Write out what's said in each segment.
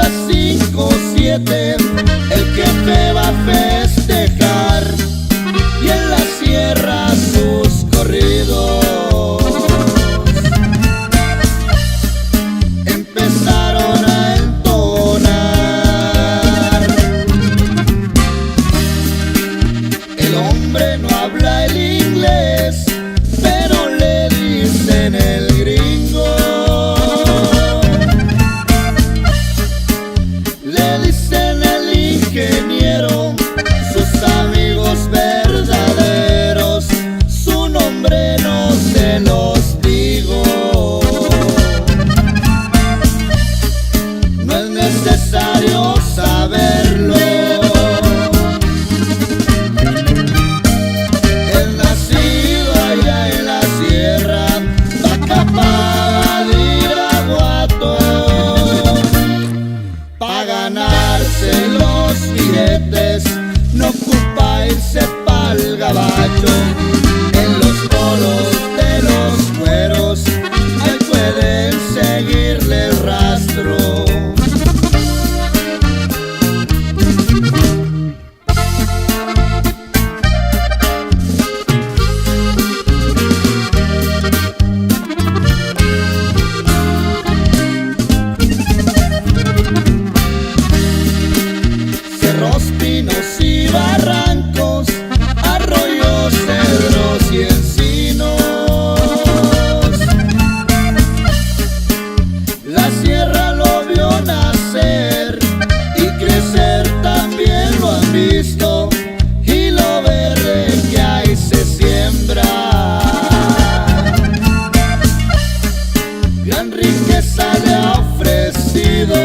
las 5 o 7 el jefe va a festejar, y en la sierra sus corridos empezaron a entonar. El hombre no habla el inglés, pero le dicen el gringo. Le dicen el ingeniero, sus amigos verdaderos, su nombre no se los digo. No es necesario saberlo. El nacido allá en la sierra, Zacapá de Iraguato, pa' ganarse los billetes no ocupa irse pa'l gabacho. En los polos de los cueros ahí pueden seguirle el rastro. Cerros, pinos y barrancos, arroyos, cedros y encinos. La sierra lo vio nacer y crecer, también lo han visto, y lo verde que ahí se siembra. Gran riqueza le ha ofrecido.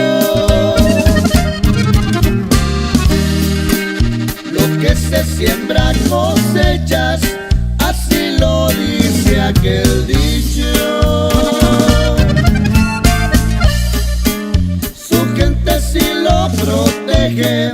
Que se siembra cosechas, así lo dice aquel dicho. Su gente si lo protege,